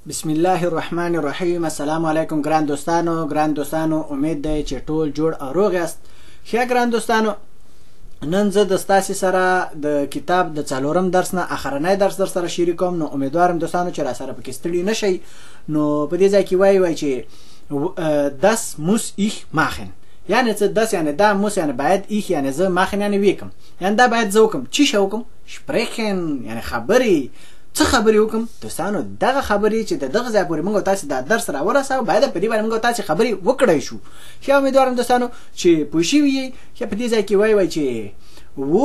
بسم الله الرحمن الرحیم. السلام علیکم ګران دوستانو امید دی چې ټول جوړ او روغ یاست. ښه ګران دوستانو، نن زه د ستاسې سره د کتاب د څلورم درس نه اخرنی درس در سره شریکوم. نو امیدوارم دوستانو چې را سره پکې ستړي نشئ. نو په دې ځای کې وایي چې das muss ich machen، یعنی څه das یعنی دا muss یعنی باید ich یعنی زه machen یعنی وکم، یعنی دا باید زه وکم. چی شو وکم؟ sprechen یعنی خبرې. څه خبرې وکم دوستانو؟ دغه خبرې چې دغه ځای پورې موږ تاسو د درس را ورساو، باید په دې باندې موږ تاسو خبرې وکړای شو. ښه امیدوارم دوستانو چې پوه شوي یئ. ښه په دې ځای کې وایي چې wo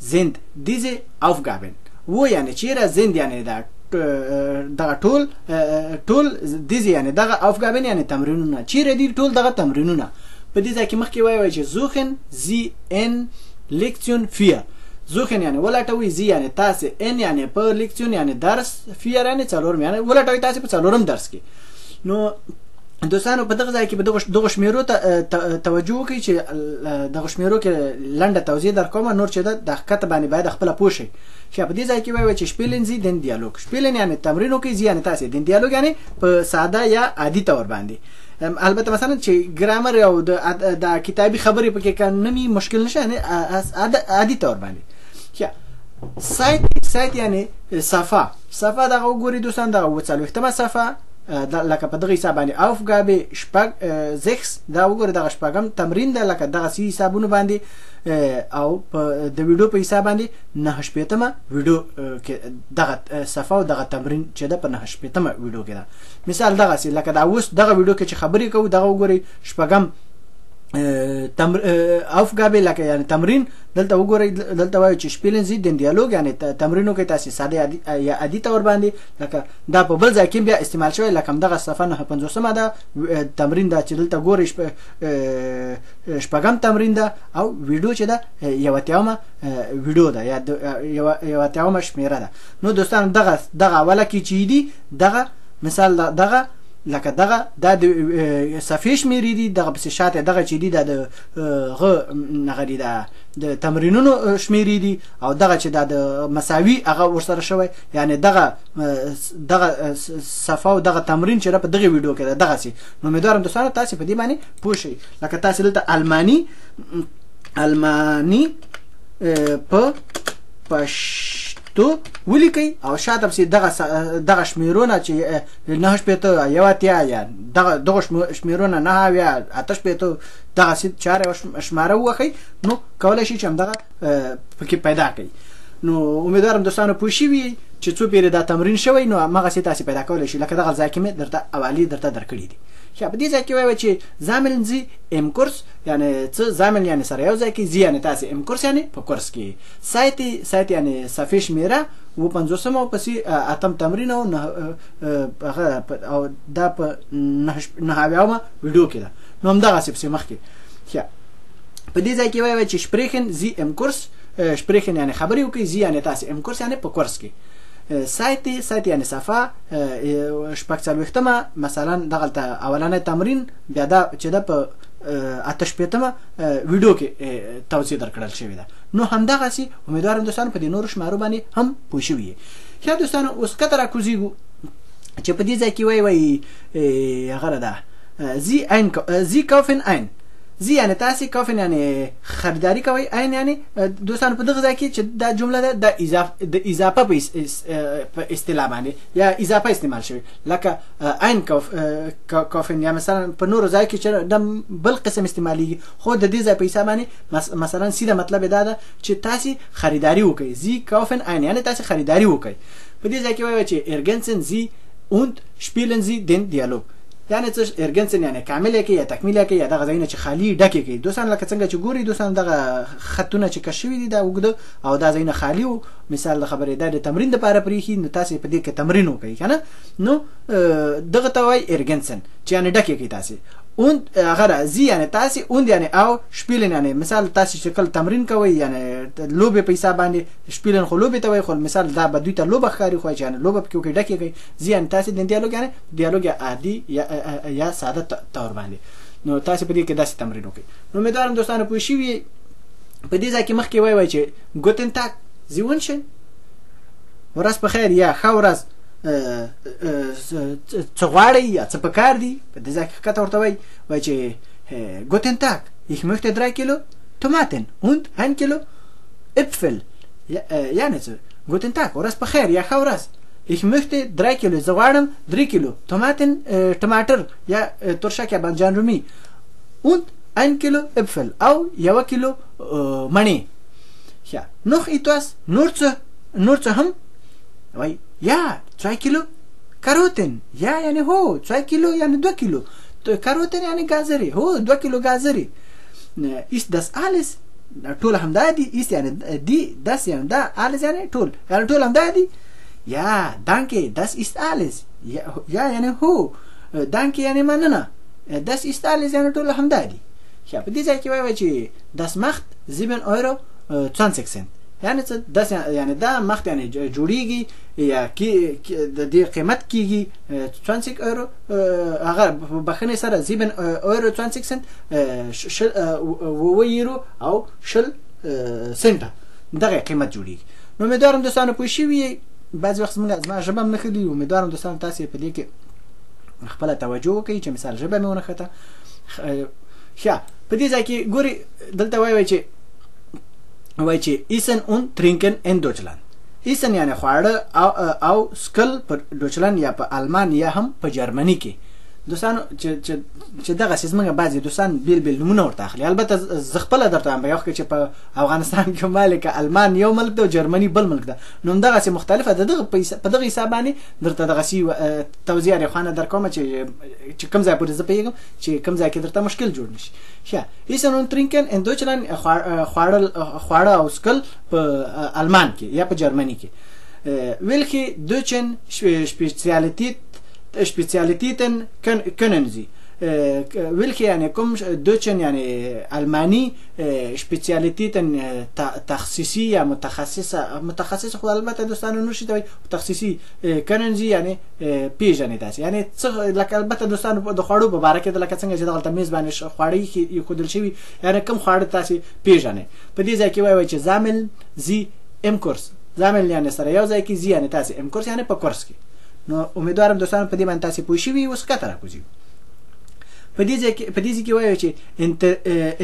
sind diese Aufgaben. wo یعنی چیرې sind یعنی دا دغه ټول diese یعنی دغه Aufgaben یعنی تمرینونه، چیرې دي ټول دغه تمرینونه. په دې ځای کې مخکې وایي چې suchen Sie in Lektion 4. زوخن یعنی ولټوي، زی یعنی تاسو، ان یعنی په لیکچون یعنی درس، فیر یعنی څلورم یعنی ولټوي تاسو په څلورم درس کې. نو دوستانو په دغه ځای کې به دغه شمیرو ته توجه وکړئ چې دغه شمیرو کې لنډه توضیح درکوم، نور چې د ښکته باندې باید خپله پوه شئ. ښه په دې ځای کې وایي چې شپیلن زی دن دیالوګ. شپیلن یعنی تمرین وکړئ، زی یعنی تاسو، دن دیالوګ یعنی په ساده یا عادي تور باندې. البته مثلا چې ګرامر او د کتابي خبرې پکې کمی مشکل نشه، یعنی عادي تور باندې. ښه سایت یعنی صفحه دغه وګورئ دوستان، دغه 40مه صفحه لکه په دغه حساب باندې Aufgabe 6 دا وګورئ، دغه شپږم تمرین ده لکه دغه سی حسابونه باندې، او د ویډیو په حساب باندې 9 ویډیو کې دغه صفحه او دغه تمرین چې ده په 9 ویډیو کې ده. مثال دغه سی لکه دا اوس دغه ویډیو کې چې خبرې کوو، دغه وګورئ شپږم Aufgabe لکه یعنی تمرین. دلته وګورئ، دلته وایي چې شپیلن زی دن دیالوګ یعنی تمرینو کې تاسو ساده یا عادي تور باندې، لکه دا په بل ځای کې بیا استعمال شوی، لکه دغه صفحه 950مه ده تمرین ده چې دلته ګورئ شپږم تمرین ده، او ویډیو چې ده 1مه ویډیو ده یا 1مه شمیره ده. نو دوستان دغه اوله کې چې دي دغه مثال دغه لکه دغه د صفحې شمیرې دي، دغه پسې شاته دغه چې دي د نغري د تمرینونو شمیرې دي، او دغه چې د مساوي هغه ورسره شوی، یعنی دغه صفحه او دغه تمرین چې په دغه ویډیو کې ده دغه سي. نو امیدوارم دوستانو تاسو په دې باندې پوه شئ. لکه تاسو دلته المانی په پښتو ولیکئ، او شاته پسې دغه شمیرونه چې 9 یا دغه شمیرونه 9 یا 8 دغه سي چاره شماره وخی، نو کولای شي چې همدغه پکې پیدا کړئ. نو امیدوارم دوستانو پوه شوي چې څو پیرې دا تمرین شوی، نو هغسې تاسې پیدا کولی شي. لکه دغه ځای کې مې درته اوالي درته درکړي دي. ښه په دې ځای کې وایي چې زامن زی ام کورس یعنی څه زامن یعنی سره یو ځای کې، زی یعنی تاسې ام کورس یعنی په کورس کې، سایت یعنی صفحې شمیره 50مه پسې 8م تمرین او دا په 9مه ویډیو کې ده. نو همدغسې پسې مخکې. ښه په دې ځای کې وایي چې sprechen Sie im Kurs. sprechen یعنی خبرې وکړئ، زی یعنی تاسې ام کورس یعنی په کورس کې. سایت یعنی صفحه 40مه مثلا دغلته اولنی تمرین، بیا دا چې ده په 8مه ویډیو کې توضیح درکړل شوې ده. نو همدغسې امیدوارم دوستانو په دې نورو شمارو باندې هم پوه شوي یې. ښه دوستانو اوس کته راکوزیږو چې په دې ځای کې وایي هغه ده زی kaufen ein. زی یعنی تاسې کافن یعنی خریداری کوئ، عین یعنی دوستانو په دغه ځای کې چې دا جمله ده د اضافه په اصطلاح باندې یا اضافه استعمال شوی، لکه عین کافن یا مثلا په نورو ځای کې چې د بل قسم استعمالیږي، خو د دې ځای په حساب باندې مثلا سیده مطلب دا ده چې تاسې خریداری وکئ. زی کافن عین یعنی تاسې خریداری وکئ. په دې ځای کې وایي چې ergänzen Sie und spielen Sie den Dialog. یعنی څه ergänzen یعنی کامل کې یا تکمیل کې یا دغه ځایونه چې خالی ډکې کوي. دوستان لکه څنګه چې ګوري دوستان دغه خطونه چې کش شوي دي دا اوږده او دا ځایونه خالی وو، مثال د خبرې دا د تمرین دپاره پرېښي، نو تاسې په دې کې تمرین وکړئ که نه. نو دغه ته وایي ergänzen چې یعنی ډکې کوي تاسې. und هغه زی یعنی تاسې und یعنی او شپیلن یعنی مثال تاسې چې کله تمرین کوئ یعنی لوبې په حساب باندې، شپیلن خو لوبې ته وایي، خو مثال دا به دوی ته لوبه ښکاري، خو چې یعنی لوبه پکې وکړئ ډکې کوي. زی یعنی تاسې د دیالوګ یعنی دیالوګ عادي یا ساده تور باندې. نو تاسې په دې کې داسې تمرین وکړئ. نو امیدوارم دوستانو پوه شوي. په دې ځای کې مخکې وایي چې ګوتن تاګ زی ونشن ورځ په خیر یا ښه ورځ څه غواړئ یا څه پکار دي په دې ځای کې ښکته ورته وایي چې Guten Tag, ich möchte 3 Kilo Tomaten und 1 Kilo Äpfel. یعنې څه Guten Tag ورځ په خیر یا ښه ورځ. Ich möchte 3 Kilo زه غواړم 3 Kilo Tomaten ټماټر یا ترشک یا بانجان رومي und 1 Kilo Äpfel او 1 Kilo مڼې. Ja, noch etwas نور څه هم وایي ja 2 Kilo Karotten. ja یعنې هو 2 Kilo یعنې 2 Kilo Karotten یعنې ګازرې. هو 2 Kilo ګازرې. ist das alles ټول همدا دي. ist یعنې دی das یعنې دا alles یعنې ټول همدا دي. ja danke das ist alles. ja یعنې هو danke یعنې مننه. das ist alles یعنې ټول همدا دي. په دې ځای کې وایي چې das macht 7 € 20 یعنې څه das یعنې دا macht یعنې جوړیږي یا د دې قیمت کیږي 20 € هغه بخنه سره 7 € 20 €و او 10 سنټه دغه قیمت جوړیږي. نو امیدوارم دوستانو پوه شوي. بعضې وخت زما ژبه هم نه ښه دي. امیدوارم دوستانو تاسې په دې کې خپله توجه وکړئ چې مثال ژبه مې ونه ښته. ښه په دې ځای کې ګوري دلته وایي چې ایسن und trinken in Deutschland. ایسن یعنې خواړه او سکل په ډوچلند یا په آلمان یا هم په جرمني کې. دوستانو چې دغسې زموږ بعضې دوستان بیل نومونه ورته اخلي. البته زه خپله درته وایم په یو وخت کې چې په افغانستان کې مالکه آلمان یو ملک ده او جرمني بل ملک ده. نو همدغسې مختلفه ده. په دغه حساب باندې درته دغسې توضیح روښانه درکومه چې کوم ځای پورې زه پوهېږم چې کوم ځای کې درته مشکل جوړ نه شي. ښه ایسن und trinken in Deutschland خواړه او څښل په آلمان کې یا په جرمني کې. welche deutschen Spezialitäten können Sie. welche یعنې کوم deutschen یعنې آلماني Spezialitäten تخصیصي یا متخصص خو البته دوستانو نشي ته وایي تخصیصي können Sie یعنې پیژنې داسې یعنې څه لکه البته دوستانو د خوړو په باره کې لکه څنګه چې دغلته میز باندې خواړه ایښودل شوي یعنې کوم خواړه تاسې پیژنئ. په دې ځای کې وایي چې sammeln Sie im Kurs. sammeln یعنې سره یو ځای کې Sie یعنې تاسې im Kurs یعنې په کورس کې. نو امیدوارم دوستانو په دې باندې تاسې پوه شوي. اوس ښکته راکوځو. په دې ځای کې وایي چې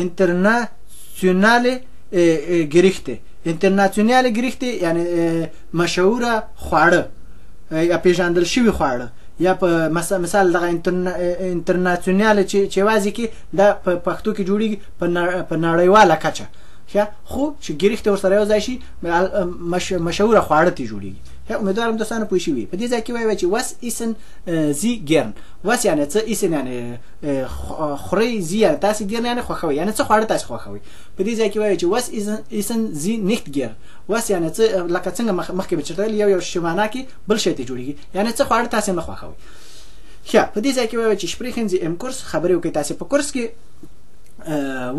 internationale Gerichte. internationale Gerichte یعنې مشهوره خواړه یا پیژندل شوي خواړه یا په مثال دغه انټرناسیونال چې یوازې کې دا په پښتو کې جوړیږي په نړیواله کچه. خو چې ګریخت ورسره یو ځای شي مشهوره خواړه تی جوړیږي. امیدوارم دوستانو پوه شوي. په دې ځای کې وایي چې was essen Sie gern. was یعنې څه essen یعنې خورئ Sie یعنې تاسې gern یعنې خوښوئ یعنې څه خواړه تاسې خوښوئ. په دې ځای کې وایي چې was essen Sie nicht gern. was یعنې څه لکه څنګه مخکې مې چرته ویل یو شی معنا کې بل شی ته جوړیږي یعنې څه خواړه تاسې نه خوښوئ. ښه په دې ځای کې وایي چې sprechen Sie im Kurs. خبرې وکړئ تاسې په کورس کې.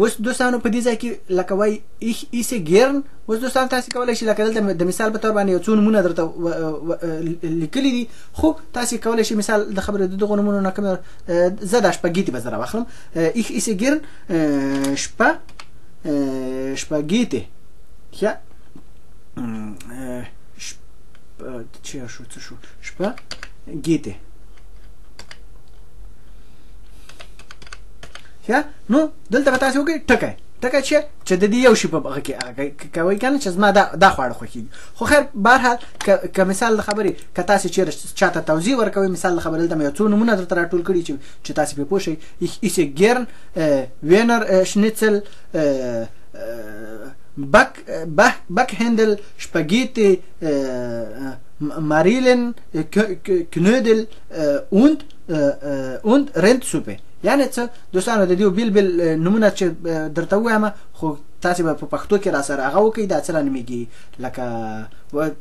اوس دوستانو په دې ځای کې لکه وایي ich esse gern. اوس دوستانو تاسې کولی شئ لکه دلته د مثال په طور باندې یو څو نومونه درته لیکلي دي خو تاسې کولی شئ مثال د خبرې د دغو نومونو نه کوم زه دا شپږیتې به زه راواخلم. ich esse gern شپږیتې. ښه څه شو شپږیتې. نو دلته به تاسې وکړئ ټکی چې د دې یو شي په هغه کې کوئ که نه چې زما دا خواړه خوښېږي. خو خیر بهرحال که مثال د خبرې که تاسې چېرې چاته توضیح ورکوئ مثال د خبرې دلته مې یو څو نومونه درته راټول کړي چې تاسې پرې پوه شئ. ich esse gern Wiener Schnitzel Backhändel Spaghetti Marillen Knödel und Rindsuppe. یعنې څه دوستانو د دې بیل نومونه چې درته ووایم خو تاسې به په پښتو کې را سره هغه وکړئ دا څه رانومیږي لکه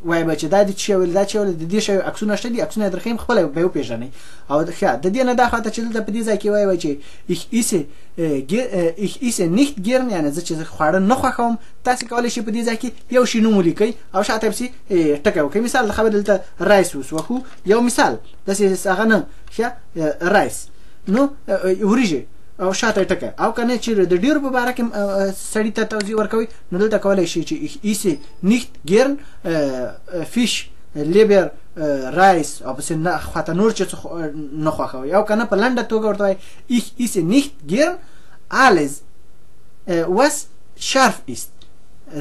وایي به چې دا دې څه ویل دا څه ویل د دې شی عکسونه شته دي عکسونه یې درښیم خپله به یې وپېژنئ. او ښه د دې نه دا خواته چې دلته په دې ځای کې وایي چې ich esse nicht gern یعنې زه چې خواړه نه خوښوم. تاسې کولی شئ په دې ځای کې یو شي نوم ولیکئ او شاته پسې ټکی وکړئ. مثال د خبرې دلته رایس اوس وخو یو مثال داسې هغه نه ښه رایس نو وریژې او شاته ټکی او که نه چې د ډېرو په باره کې سړي ته توضیح ورکوئ نو دلته کولی شئ چې ich esse nicht gern fish لیبر رایس او پسې نه خواته نور چې نه خوښوي او که نه په لنډه توګه ورته وایي ich esse nicht gern alles was scharf ist.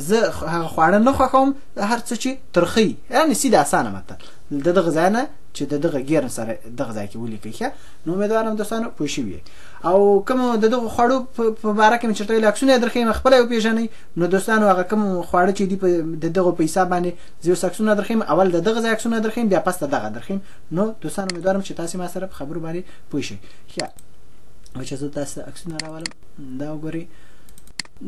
زه هغه خواړه نه خوښوم هر څه چې ترخی، یعنې سیده اسانه متل د دغه ځای نه چې د دغه ګیرن سره دغه ځای کې ولیکئ. ښه نو امیدوارم دوستانو پوه شوي او کوم د دغه خوړو په باره کې مې چېرته ویلي عکسونه یې درښیم خپله یې وپېژنئ. نو دوستانو هغه کوم خواړه چې دي د دغو په حساب باندې زه اوس عکسونه درښیم، اول د دغه ځای عکسونه درښیم بیا پس د دغه درښیم. نو دوستانو امیدوارم چې تاسې ما سره په خبرو باندې پوه شئ. ښه او چې زه تاسو عکسونه راولم دا وګورئ،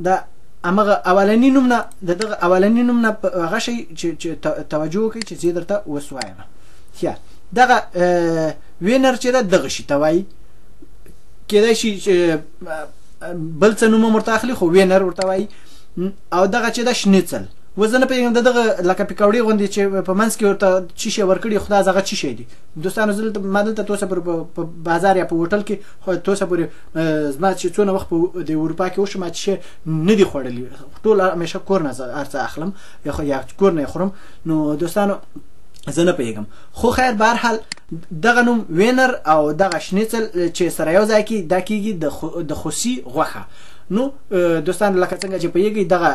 دا همغه اولني نوم نه د دغه اولني نوم نه هغه شی چې توجه وکړئ چې زه درته اوس وایم. ښه دغه وینر چې ده دغه شي ته وایي، کېدای شي چې بل څه نوم هم ورته اخلي خو وینر ورته وایي. او دغه چې ده شنیڅل، اوس زه نه پوهېږم د دغه لکه پیکوړې غوندې چې په منځ کې ورته څه شی ورکړي خو دا هغه څه شی دي دوستانو. زه ما دلته توسه پورې په بازار یا په هوټل کې خو توسه پورې زما چې څونه وخت د اروپا کې وشم چې شی نه دي خوړلي، ټول همیشه کور نه هر څه اخلم یا کور نه یې خورم. نو دوستانو زه نه پوهېږم خو خیر به هر حال دغه نوم وینر او دغه شنیڅل چې سره یو ځای کې دا کېږي د خوسي غوښه. نو دوستان لکه څنګه چې پوهېږئ دغه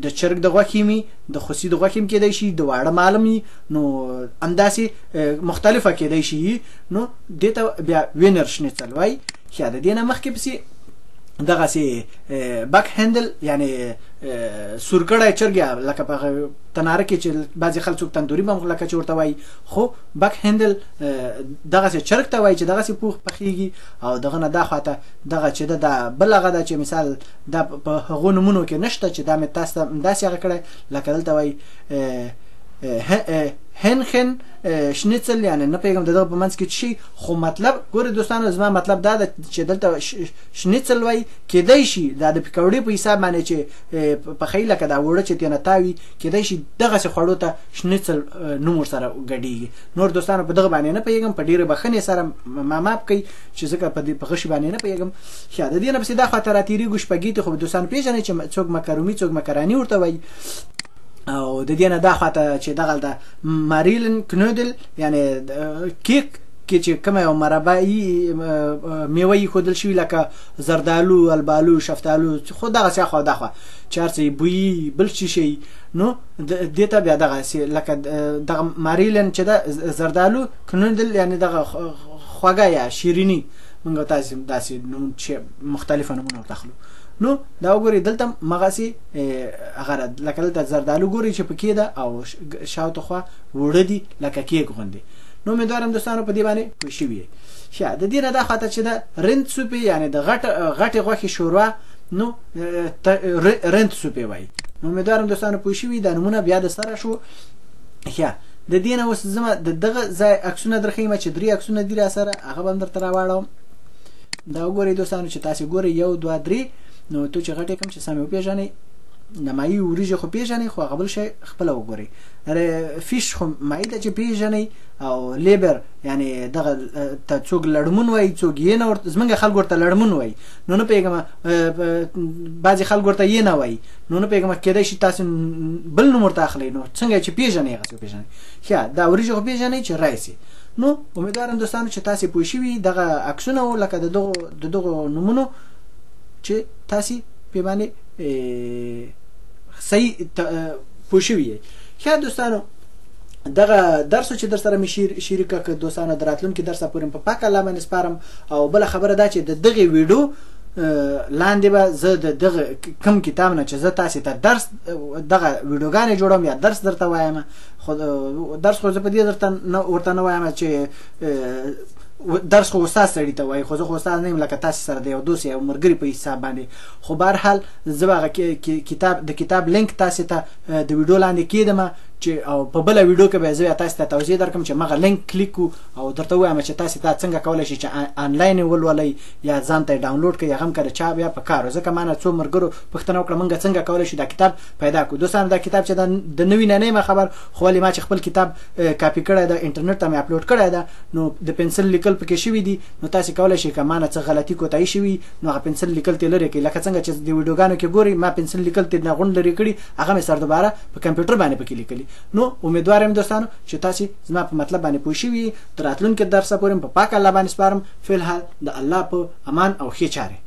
د چرګ د غوښې مې د خوسي د غوښې هم کېدی شي، د واړه ماله مې نو همداسې مختلفه کېدی شي. نو دې ته بیا وینر شنیڅل وایي. ښه د دې نه مخکې پسې دغسې بک هندل یعنې سورکړی چرګ یا لکه په تناره کې چې بعضې خلک څوک تندوري به هم لکه چې ورته وایي، خو بک هندل دغسې چرګ ته وایي چې دغسې پوخ پخېږي. او دغه نه دا خواته دغه چې ده دا بل هغه ده چې مثال دا په هغو نومونو کې نشته چې دا مې تاسو ته همداسې هغه کړی لکه دلته وایي هنخن شنیڅل، یعنی نه پوهېږم د دغه په منځ کې څه شي خو مطلب ګورې دوستانو زما مطلب دا ده چې دلته شنیڅل وایي کېدی شي دا د پیکوړې په حساب باندې چې پخوي لکه دا وړه چې تېنه تاوي کېدی شي دغسې خوړو ته شنیڅل نوم ورسره ګډېږي. نور دوستانو په دغه باندې نه پوهېږم، په ډېرې بښنې سره ما معاف کوئ چې ځکه په غشي باندې نه پوهېږم. ښه د دې نه پسې دا خواته راتېرېږو شپږیتې خو دوستانو پېژنئ چې څوک مکرومي څوک مکراني ورته وایي. او د دې نه دا خواته چې دغه د ماریلن کنودل یعنی کیک کې چې کومه یو مربعي میوه ایښودل شوي لکه زردالو، البالو، شفتالو، خو دغسې اخوا دخوا چې هر څه بویي بل څه شي. نو دې ته بیا دغسې لکه دغه ماریلن چې ده زردالو کنودل یعنی دغه خوږه یا شیریني موږ تاسې داسې نوم چې مختلفه نومونه ورته اخلو. نو دا وګورئ دلته مغسې هغه لکه دلته زردالو ګورئ چې پکې ده او شاوته خوا وړه دي لکه کیک غوندې. نو امیدوارم دوستانو په دې باندې پوه شوي یې. ښه د دې نه دا خواته چې ده رند سوپې یعنې د غټې غوښې شوروا نو رند سوپې وایي. نو امیدوارم دوستانو پوه شوي دا نومونه بیا د سره شو. ښه د دې نه اوس زه د دغه ځای عکسونه درښیم چې 3 عکسونه دي را سره هغه به هم درته راواړوم. دا وګورئ دوستانو چې تاسې ګورئ 1 2 3 نو تو چې غټې کم چې سمې وپېژنئ نمایي وریجې خو پېژنئ خو هغه بل شی خپله وګورئ. فیش خو مایي ده چې پېژنئ او لیبر یعنې دغه ته څوک لړمون وایي څوک یې نه زمونږ خلک ورته لړمون وایي. نو نه پوهېږم بعضې خلک ورته یې نه وایي. نو نه پوهېږم کېدای شي تاسو بل نوم ورته اخلئ نو څنګه چې پېژنئ هغسې وپېژنئ. ښه دا وریجې خو پېژنئ چې رایس. نو امیدوارم دوستانو چې تاسې پوه شوي دغه عکسونه و لکه د دغو نومونو چې تاسې پې باندې صحیح پوه شوي یئ. ښه دوستانو دغه درس چې در سره مې شریک کړ دوستانو د راتلونکي درسه پورې په پاک الله باندې سپارم. او بله خبره دا چې د دغې ویډیو لاندې به زه د دغه کوم کتاب نه چې زه تاسې ته درس دغه ویډیوګانې جوړوم یا درس درته وایم خو درس خو زه په دې ورته نه وایم چې درس خو استاد سړي ته وایي خو زه خو استاد نه یم لکه تاسې سره د یو دوست یا یو ملګري په حساب باندې. خو به هرحال زه به هغه کتاب لینک تاسې ته د ویډیو لاندې کېږدم چې او په بله ویډیو کې به زه تاسې ته توضیح درکړم چې مغه لینک کلیک کړو او درته ووایم چې تاسې ته څنګه کولی شئ چې آنلاین یې ولولئ یا ځان ته یې ډاونلوډ کړئ هغه هم که د چا بیا په کار ځکه ما نه څو ملګرو پوښتنه وکړه موږ څنګه کولی شو دا کتاب پیدا کړو. دوستانو دا کتاب چې د نوي نه نه یم خبر خو ولې ما چې خپل کتاب کاپي کړی ده انټرنیټ ته مې اپلوډ کړی ده نو د پنسل لیکل پکې شوي دي. نو تاسې کولی شئ که ما نه څه غلطي کوتاهي شوي نو هغه پنسل لیکل ترې لرې کړئ لکه څنګه چې د ویډیوګانو کې ګورئ ما پنسل لیکل ترې نه غونډ لرې کړي هغه مې سر دوباره په کمپیوټر باندې پکې لیکلي. نو امیدوار یم دوستانو چې تاسو زما په مطلب باندې پوه شئ. تر راتلونکي درس پورې په پاک الله باندې سپارم. فی الحال د الله په امان او ښې چارې.